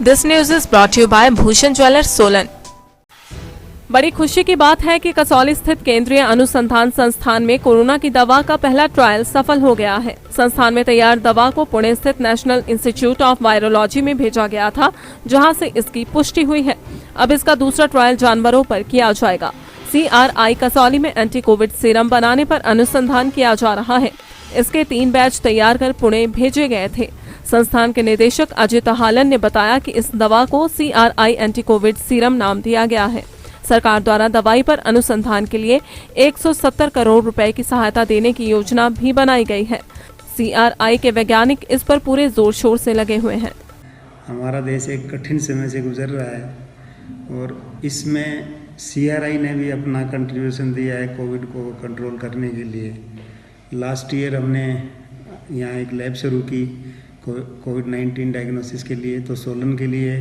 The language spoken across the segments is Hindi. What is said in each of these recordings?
This news is brought to you by Bhushan Jewellers, Solan. बड़ी खुशी की बात है कि कसौली स्थित केंद्रीय अनुसंधान संस्थान में कोरोना की दवा का पहला ट्रायल सफल हो गया है। संस्थान में तैयार दवा को पुणे स्थित नेशनल इंस्टीट्यूट ऑफ वायरोलॉजी में भेजा गया था, जहां से इसकी पुष्टि हुई है। अब इसका दूसरा ट्रायल जानवरों पर किया जाएगा। CRI कसौली में एंटी कोविड सीरम बनाने पर अनुसंधान किया जा रहा है। इसके 3 बैच तैयार कर पुणे भेजे गए थे। संस्थान के निदेशक अजय तहालन ने बताया कि इस दवा को CRI एंटी कोविड सीरम नाम दिया गया है। सरकार द्वारा दवाई पर अनुसंधान के लिए 170 करोड़ रुपए की सहायता देने की योजना भी बनाई गई है। CRI के वैज्ञानिक इस पर पूरे जोर शोर से लगे हुए हैं। हमारा देश एक कठिन समय से गुजर रहा है और इसमें CRI ने भी अपना कंट्रीब्यूशन दिया है कोविड को कंट्रोल करने के लिए। लास्ट ईयर हमने यहाँ एक लैब शुरू की कोविड-19 डायग्नोसिस के लिए, तो सोलन के लिए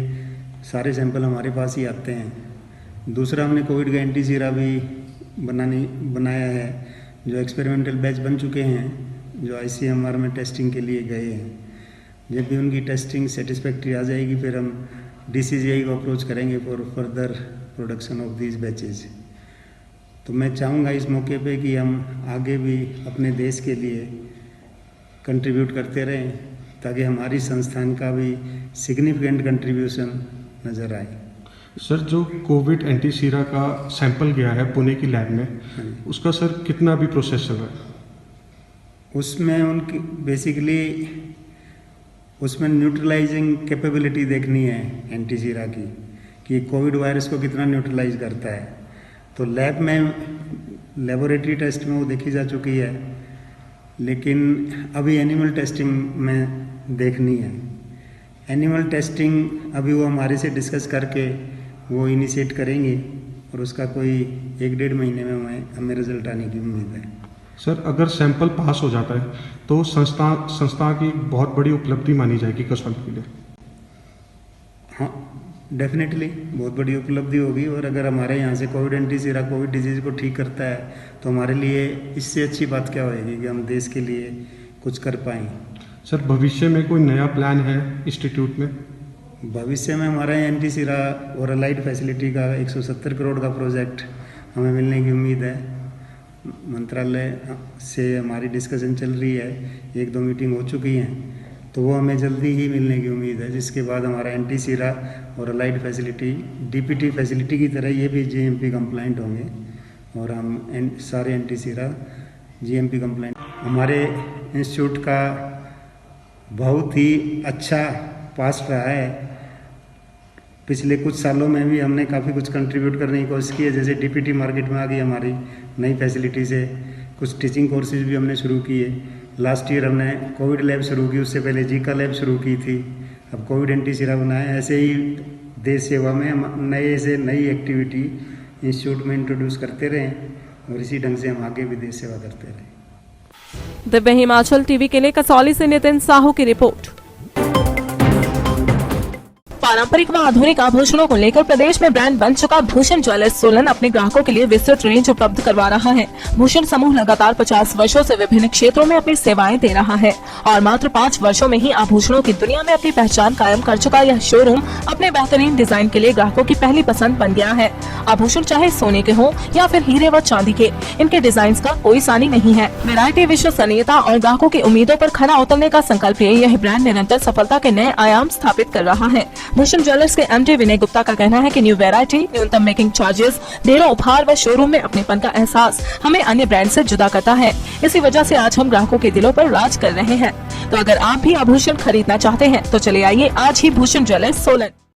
सारे सैंपल हमारे पास ही आते हैं। दूसरा, हमने कोविड का एंटी सीरा भी बनाया है, जो एक्सपेरिमेंटल बैच बन चुके हैं, जो ICMR में टेस्टिंग के लिए गए हैं। जब भी उनकी टेस्टिंग सेटिस्फैक्ट्री आ जाएगी, फिर हम DCGI को अप्रोच करेंगे for further production of these batches. तो मैं चाहूँगा इस मौके पे कि हम आगे भी अपने देश के लिए कंट्रीब्यूट करते रहें, ताकि हमारी संस्थान का भी सिग्निफिकेंट कंट्रीब्यूशन नज़र आए। सर, जो कोविड एंटी सीरा का सैंपल गया है पुणे की लैब में, उसका सर कितना भी प्रोसेस चल रहा है? उसमें उनकी बेसिकली उसमें न्यूट्रलाइजिंग कैपेबिलिटी देखनी है एंटी सीरा की, कि कोविड वायरस को कितना न्यूट्रलाइज करता है। तो लैब में लेबोरेटरी टेस्ट में वो देखी जा चुकी है, लेकिन अभी एनिमल टेस्टिंग में देखनी है। एनिमल टेस्टिंग अभी वो हमारे से डिस्कस करके वो इनिशिएट करेंगे और उसका कोई 1-1.5 महीने में हमें रिजल्ट आने की उम्मीद है। सर, अगर सैंपल पास हो जाता है तो संस्था की बहुत बड़ी उपलब्धि मानी जाएगी कसौली के लिए। हाँ, डेफिनेटली बहुत बड़ी उपलब्धि होगी। और अगर हमारे यहाँ से कोविड एंटी सीरा कोविड डिजीज़ को ठीक करता है, तो हमारे लिए इससे अच्छी बात क्या होगी कि हम देश के लिए कुछ कर पाएँ। सर, भविष्य में कोई नया प्लान है इंस्टीट्यूट में? भविष्य में हमारा एंटी सीरा और अलाइड फैसिलिटी का 170 करोड़ का प्रोजेक्ट हमें मिलने की उम्मीद है। मंत्रालय से हमारी डिस्कशन चल रही है, 1-2 मीटिंग हो चुकी हैं, तो वो हमें जल्दी ही मिलने की उम्मीद है, जिसके बाद हमारा एंटी सीरा और अलाइड फैसिलिटी DPT फैसिलिटी की तरह ये भी GMP कंप्लाइंट होंगे और हम सारे एंटी सीरा GMP कंप्लाइंट। हमारे इंस्टीट्यूट का बहुत ही अच्छा पास्ट रहा है। पिछले कुछ सालों में भी हमने काफ़ी कुछ कंट्रीब्यूट करने की कोशिश की है। जैसे DPT मार्केट में आ गई हमारी नई फैसिलिटी से, कुछ टीचिंग कोर्सेज भी हमने शुरू किए। लास्ट ईयर हमने कोविड लैब शुरू की, उससे पहले जीका लैब शुरू की थी, अब कोविड एंटी सीरा बनाया। ऐसे ही देश सेवा में हम नए से नई एक्टिविटी इंस्टीट्यूट में इंट्रोड्यूस करते रहें और इसी ढंग से हम आगे भी देश सेवा करते रहें। दिव्य हिमाचल टीवी के लिए कसौली से नितिन साहू की रिपोर्ट। पारंपरिक व आधुनिक आभूषणों को लेकर प्रदेश में ब्रांड बन चुका भूषण ज्वेलर्स सोलन अपने ग्राहकों के लिए विस्तृत रेंज उपलब्ध करवा रहा है। भूषण समूह लगातार 50 वर्षों से विभिन्न क्षेत्रों में अपनी सेवाएं दे रहा है और मात्र 5 वर्षों में ही आभूषणों की दुनिया में अपनी पहचान कायम कर चुका यह शोरूम अपने बेहतरीन डिजाइन के लिए ग्राहकों की पहली पसंद बन गया है। आभूषण चाहे सोने के हो या फिर हीरे व चांदी के, इनके डिजाइन का कोई सानी नहीं है। वैरायटी, विश्वसनीयता और ग्राहकों की उम्मीदों पर खरा उतरने का संकल्प लिए यह ब्रांड निरंतर सफलता के नए आयाम स्थापित कर रहा है। भूषण ज्वेलर्स के MD विनय गुप्ता का कहना है कि न्यू वैरायटी, न्यूनतम मेकिंग चार्जेस, ढेरों उपहार व शोरूम में अपनेपन का एहसास हमें अन्य ब्रांड से जुदा करता है। इसी वजह से आज हम ग्राहकों के दिलों पर राज कर रहे हैं। तो अगर आप भी आभूषण खरीदना चाहते हैं तो चले आइए आज ही भूषण ज्वेलर्स सोलन।